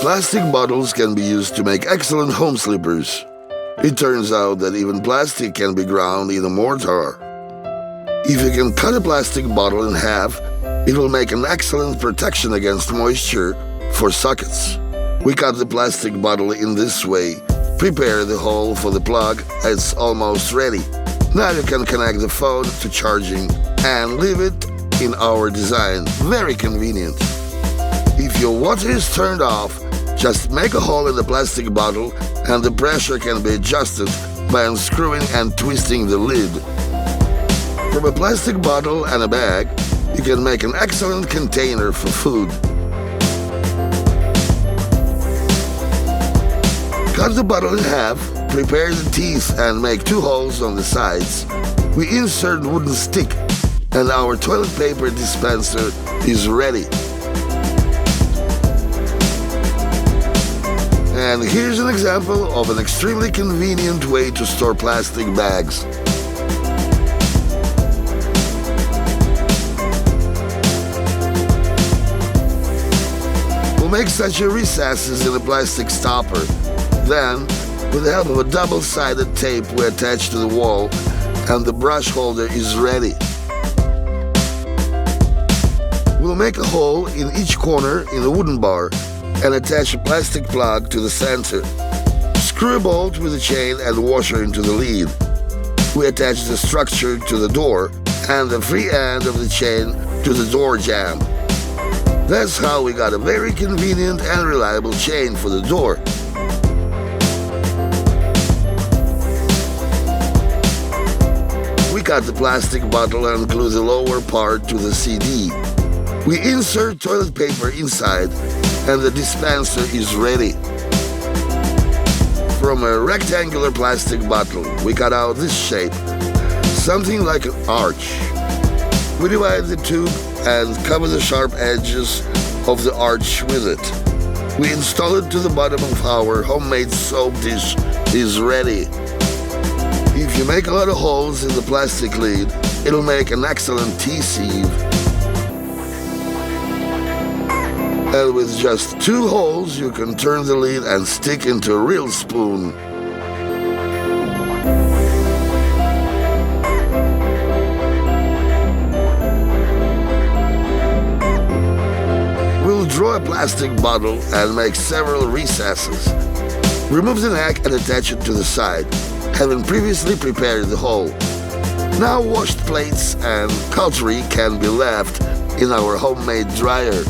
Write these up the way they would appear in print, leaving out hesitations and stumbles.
Plastic bottles can be used to make excellent home slippers. It turns out that even plastic can be ground in a mortar. If you can cut a plastic bottle in half, it will make an excellent protection against moisture for sockets. We cut the plastic bottle in this way. Prepare the hole for the plug. It's almost ready. Now you can connect the phone to charging and leave it in our design. Very convenient. If your water is turned off, just make a hole in the plastic bottle and the pressure can be adjusted by unscrewing and twisting the lid. From a plastic bottle and a bag, you can make an excellent container for food. Cut the bottle in half, prepare the teeth and make 2 holes on the sides. We insert wooden stick and our toilet paper dispenser is ready. And here's an example of an extremely convenient way to store plastic bags. We'll make such a recesses in a plastic stopper. Then, with the help of a double-sided tape we attach to the wall, and the brush holder is ready. We'll make a hole in each corner in the wooden bar and attach a plastic plug to the center. Screw a bolt with a chain and washer into the lid. We attach the structure to the door and the free end of the chain to the door jamb. That's how we got a very convenient and reliable chain for the door. We cut the plastic bottle and glue the lower part to the CD. We insert toilet paper inside and the dispenser is ready. From a rectangular plastic bottle, we cut out this shape, something like an arch. We divide the tube and cover the sharp edges of the arch with it. We install it to the bottom of our homemade soap dish is ready. If you make a lot of holes in the plastic lid, it'll make an excellent tea sieve. And with just 2 holes, you can turn the lid and stick into a real spoon. We'll draw a plastic bottle and make several recesses. Remove the neck and attach it to the side, having previously prepared the hole. Now washed plates and cutlery can be left in our homemade dryer.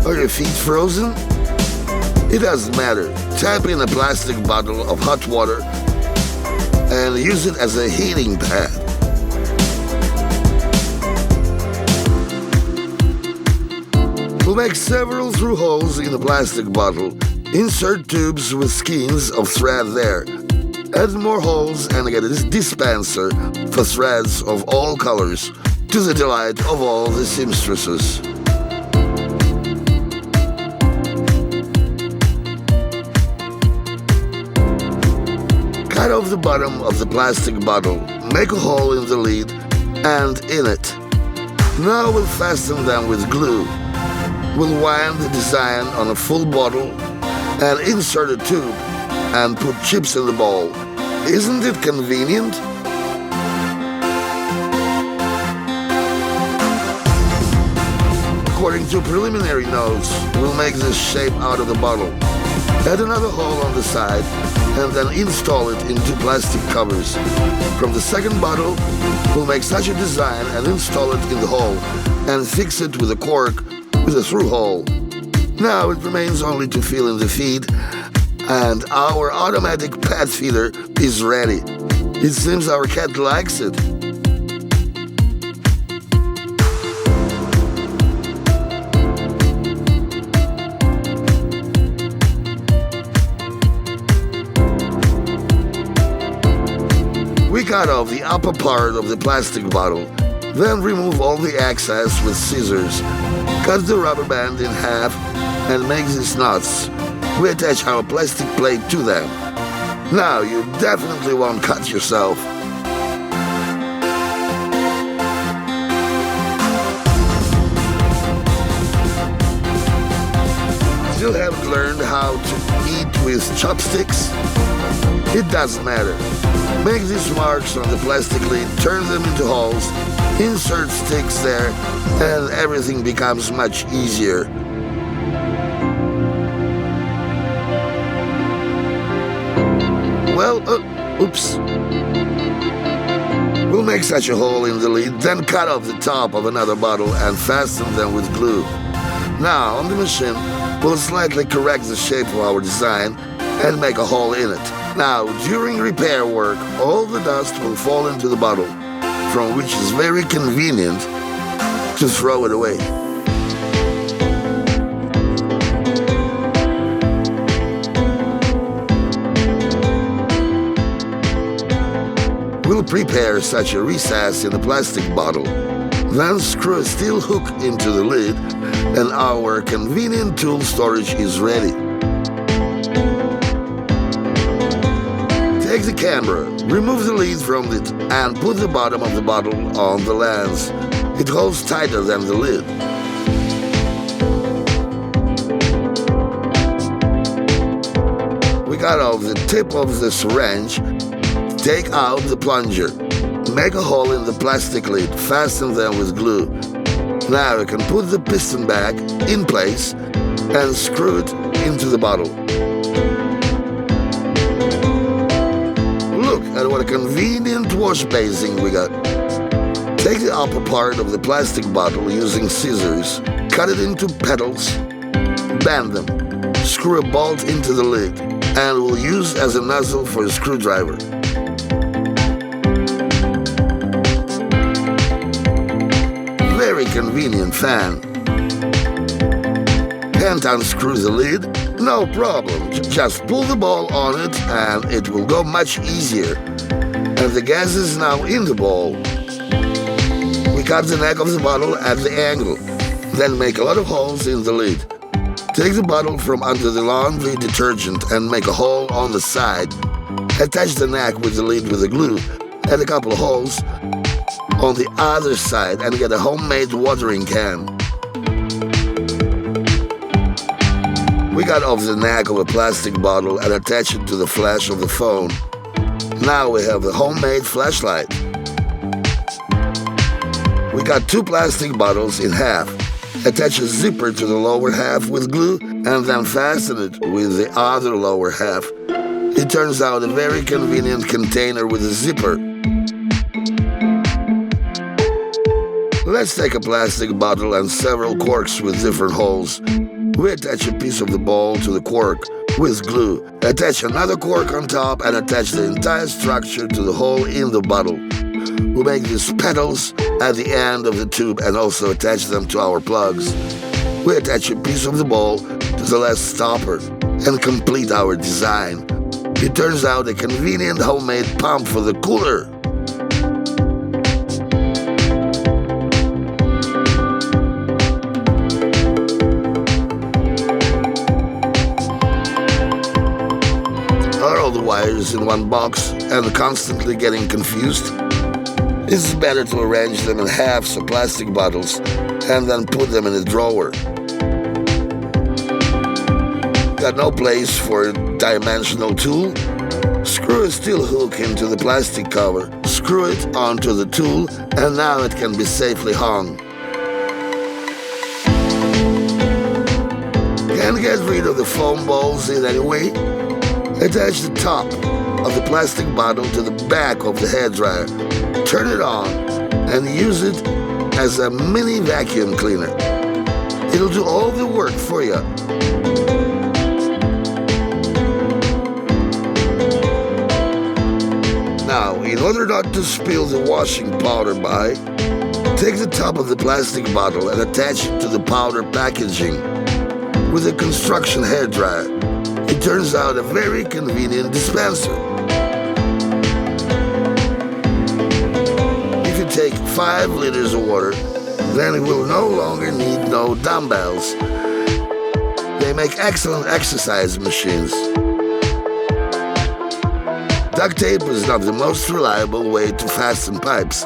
Are your feet frozen? It doesn't matter. Tap in a plastic bottle of hot water and use it as a heating pad. We'll make several through holes in the plastic bottle. Insert tubes with skeins of thread there. Add more holes and get a dispenser for threads of all colors, to the delight of all the seamstresses. Cut off the bottom of the plastic bottle, make a hole in the lid and in it. Now we'll fasten them with glue. We'll wind the design on a full bottle and insert a tube and put chips in the bowl. Isn't it convenient? According to preliminary notes, we'll make this shape out of the bottle. Add another hole on the side and then install it into plastic covers. From the second bottle, we'll make such a design and install it in the hole and fix it with a cork with a through hole. Now it remains only to fill in the feed and our automatic pet feeder is ready. It seems our cat likes it. We cut off the upper part of the plastic bottle, then remove all the excess with scissors. Cut the rubber band in half and make these knots. We attach our plastic plate to them. Now you definitely won't cut yourself. learned how to eat with chopsticks? It doesn't matter. Make these marks on the plastic lid, turn them into holes, insert sticks there, and everything becomes much easier. Well, oops. We'll make such a hole in the lid, then cut off the top of another bottle and fasten them with glue. Now, on the machine, we'll slightly correct the shape of our design and make a hole in it. Now, during repair work, all the dust will fall into the bottle, from which is very convenient to throw it away. We'll prepare such a recess in the plastic bottle, then screw a steel hook into the lid, and our convenient tool storage is ready. Take the camera, remove the lid from it, and put the bottom of the bottle on the lens. It holds tighter than the lid. We cut off the tip of the syringe. Take out the plunger. Make a hole in the plastic lid, fasten them with glue. Now you can put the piston back in place and screw it into the bottle. Look at what a convenient wash basin we got. Take the upper part of the plastic bottle using scissors, cut it into petals, bend them, screw a bolt into the lid, and we'll use as a nozzle for a screwdriver. Very convenient fan. Can't unscrew the lid? No problem. Just pull the ball on it and it will go much easier. And the gas is now in the ball. We cut the neck of the bottle at the angle, then make a lot of holes in the lid. Take the bottle from under the laundry detergent and make a hole on the side. Attach the neck with the lid with the glue and a couple of holes on the other side and get a homemade watering can. We cut off the neck of a plastic bottle and attach it to the flash of the phone. Now we have a homemade flashlight. We cut 2 plastic bottles in half. Attach a zipper to the lower half with glue and then fasten it with the other lower half. It turns out a very convenient container with a zipper. Let's take a plastic bottle and several corks with different holes. We attach a piece of the ball to the cork with glue. Attach another cork on top and attach the entire structure to the hole in the bottle. We make these petals at the end of the tube and also attach them to our plugs. We attach a piece of the ball to the last stopper and complete our design. It turns out a convenient homemade pump for the cooler. Are all the wires in one box and constantly getting confused? It's better to arrange them in halves of plastic bottles and then put them in a drawer. Got no place for a dimensional tool? Screw a steel hook into the plastic cover, screw it onto the tool, and now it can be safely hung. Can't get rid of the foam balls in any way? Attach the top of the plastic bottle to the back of the hairdryer. Turn it on and use it as a mini vacuum cleaner. It'll do all the work for you. Now, in order not to spill the washing powder by, take the top of the plastic bottle and attach it to the powder packaging with a construction hairdryer. It turns out a very convenient dispenser. If you take 5 liters of water, then you will no longer need no dumbbells. They make excellent exercise machines. Duct tape is not the most reliable way to fasten pipes.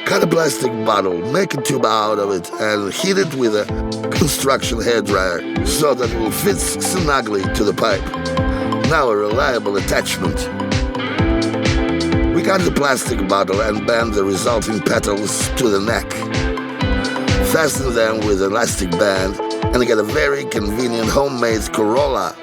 Cut a plastic bottle, make a tube out of it, and heat it with a construction hairdryer so that it will fit snugly to the pipe. Now a reliable attachment. We cut the plastic bottle and bend the resulting petals to the neck. Fasten them with an elastic band and get a very convenient homemade Corolla